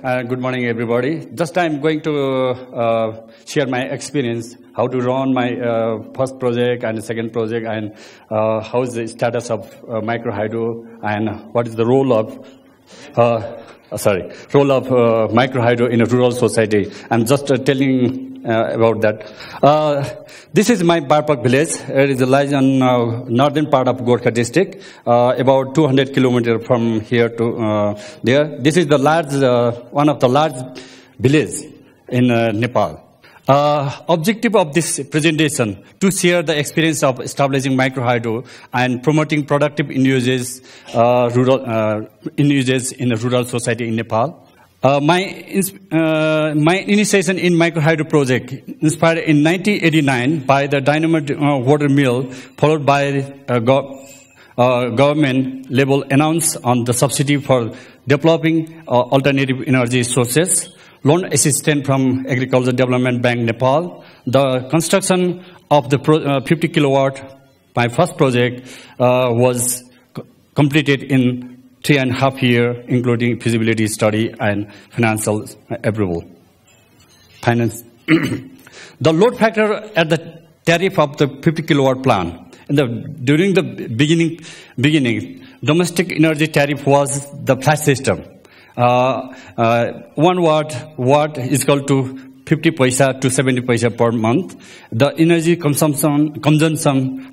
Good morning, everybody. Just I'm going to share my experience, how to run my first project and the second project, and how is the status of micro hydro, and what is the role of micro hydro in a rural society. I'm just telling about that. This is my Barpak village. It lies on northern part of Gorkha district, about 200 kilometers from here to there. This is the one of the large villages in Nepal. Objective of this presentation to share the experience of establishing micro hydro and promoting productive uses in a rural society in Nepal. My initiation in micro hydro project inspired in 1989 by the dynamo water mill, followed by government level announce on the subsidy for developing alternative energy sources, loan assistance from Agriculture Development Bank Nepal. The construction of the 50 kilowatt, my first project, was completed in 3.5 years, including feasibility study and financial approval. The load factor at the tariff of the 50 kilowatt plant. During the beginning, domestic energy tariff was the flat system. 1 watt is equal to 50 paisa to 70 paisa per month. The energy consumption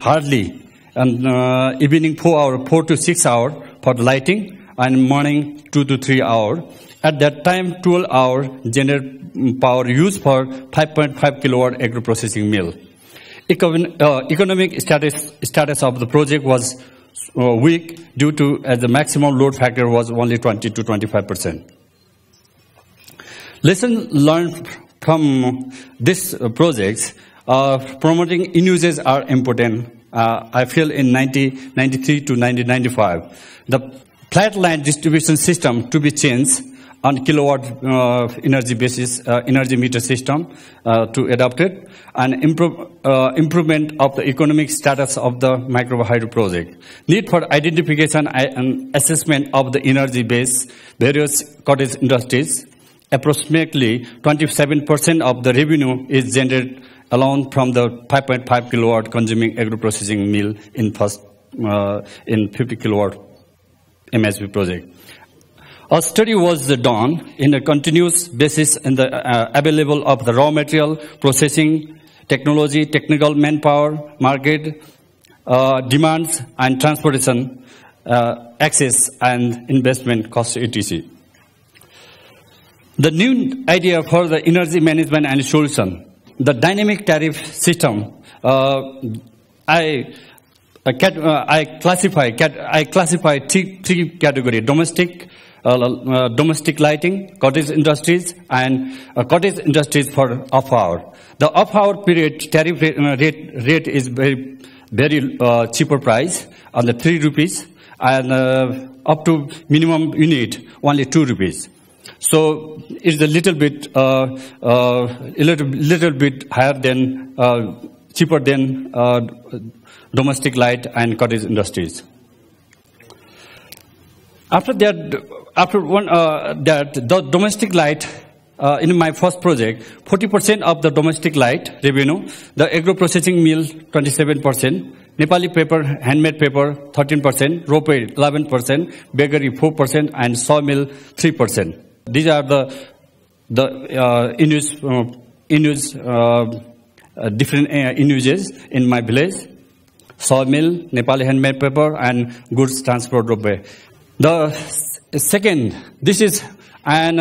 hardly, and evening 4 to 6 hours for the lighting, and morning 2 to 3 hours. At that time, 12 hours generate power used for 5.5 kilowatt agro-processing mill. Economic status of the project was weak due to the maximum load factor was only 20 to 25%. Lesson learned from this project, promoting in-uses are important. I feel in 1993 to 1995, the flat line distribution system to be changed on kilowatt energy basis, energy meter system to adopt it, and improvement of the economic status of the micro hydro project. Need for identification and assessment of the energy base, various cottage industries. Approximately 27% of the revenue is generated alone from the 5.5 kilowatt consuming agro-processing mill in 50 kilowatt MSP project. A study was done in a continuous basis in the available of the raw material, processing, technology, technical manpower, market, demands, and transportation, access, and investment cost, etc. The new idea for the energy management and solution, the dynamic tariff system, I classify three categories: domestic lighting, cottage industries, and cottage industries for off-hour. The off-hour period tariff rate is very cheaper price, on the 3 rupees, and up to minimum unit only 2 rupees. So it's a little bit higher than cheaper than domestic light and cottage industries. After that, the domestic light, in my first project, 40% of the domestic light revenue, the agro-processing mill 27%, Nepali paper, handmade paper 13%, rope 11%, bakery 4%, and sawmill 3%. These are the different in-uses in my village: sawmill, Nepali handmade paper, and goods transport rope. The second, this is in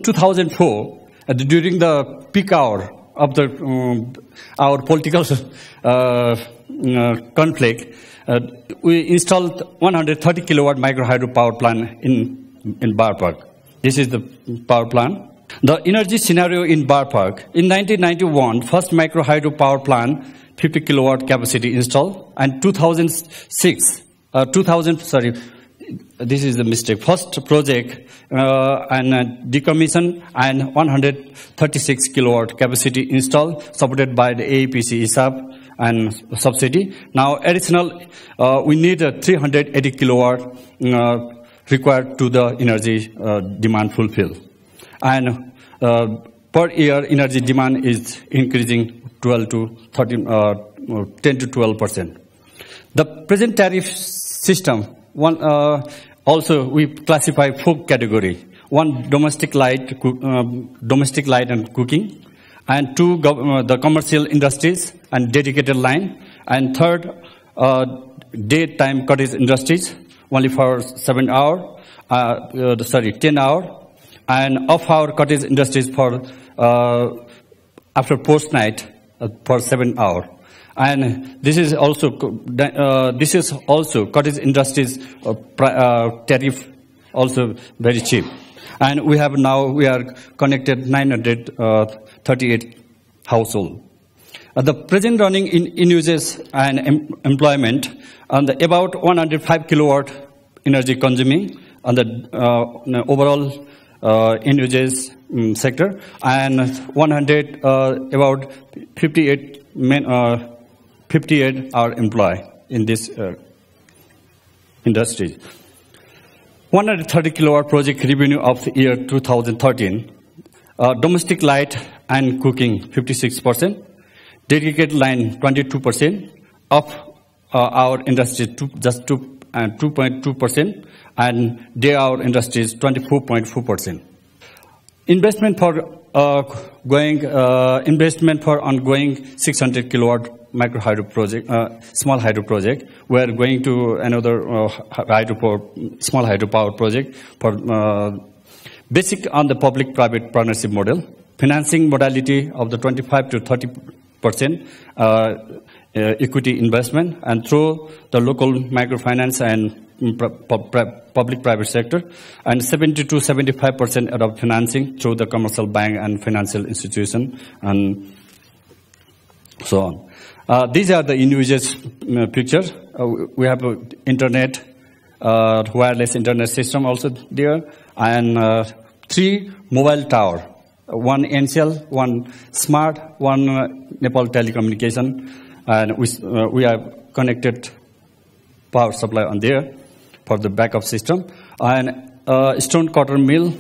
2004, during the peak hour of our political conflict, we installed 130 kilowatt micro hydro power plant in Barpak. This is the power plant. The energy scenario in Barpak, in 1991, first micro hydro power plant, 50 kilowatt capacity installed, and 2006. This is the mistake. First project and decommission and 136 kilowatt capacity installed, supported by the AEPC ISAP and subsidy. Now additional, we need a 380 kilowatt required to the energy demand fulfill. And per year, energy demand is increasing 10 to 12%. The present tariff system, also we classify 4 categories. 1, domestic light and cooking, and 2, the commercial industries and dedicated line, and 3rd, daytime cottage industries, only for 10 hours, and off-hour cottage industries for after post night for 7 hours. And this is also cottage industries tariff also very cheap. And we are connected 938 households. The present running in uses and employment on the about 105 kilowatt energy consuming on the overall in uses sector, and 100 about 58 are employed in this industry. 130 kilowatt project revenue of the year 2013. Domestic light and cooking 56%, dedicated line 22%, of our industry just 2.2%, and day hour industries 24.4%. Investment for ongoing 600 kilowatt micro hydro project, small hydro project. We are going to another small hydropower project for basic on the public-private partnership model. Financing modality of the 25 to 30% equity investment, and through the local microfinance and public-private sector, and 70 to 75% adopt financing through the commercial bank and financial institution, and so on. These are the in-users pictures. We have internet, wireless internet system also there, and 3 mobile tower, 1 NCL, 1 smart, 1 Nepal telecommunication, and we have connected power supply on there for the backup system, and stone cutter mill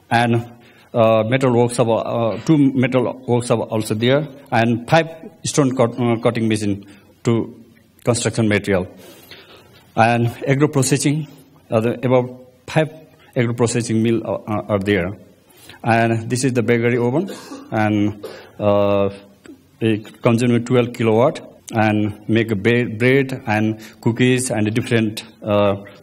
and metal works 2 metal works are also there, and 5 stone cutting machine to construction material, and agro-processing, about 5 agro-processing mill are there. And this is the bakery oven, and it consumes 12 kilowatt and make a bread and cookies and a different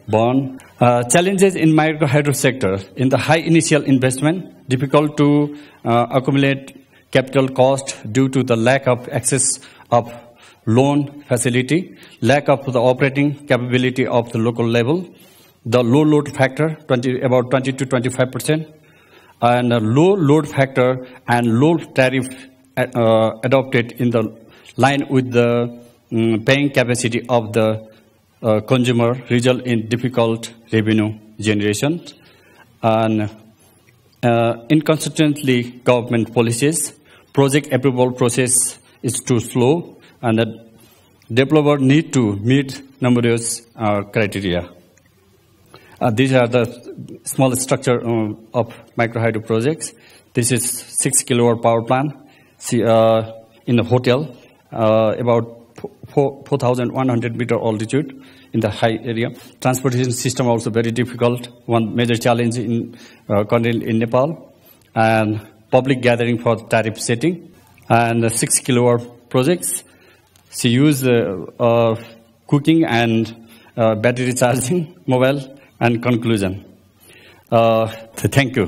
bun. Challenges in micro hydro sector: in the high initial investment, difficult to accumulate capital cost due to the lack of access of loan facility, lack of the operating capability of the local level, the low load factor, about 20 to 25%, and a low load factor and low tariff adopted in the line with the paying capacity of the consumer result in difficult revenue generation, and inconsistently government policies. Project approval process is too slow, and the developer need to meet numerous criteria. These are the small structure of micro hydro projects. This is 6 kilowatt power plant. See, in a hotel, about 4,100 meter altitude in the high area. Transportation system also very difficult. One major challenge in Nepal, and public gathering for tariff setting, and 6 kilowatt projects. She use cooking and battery charging, mobile, and conclusion. Thank you.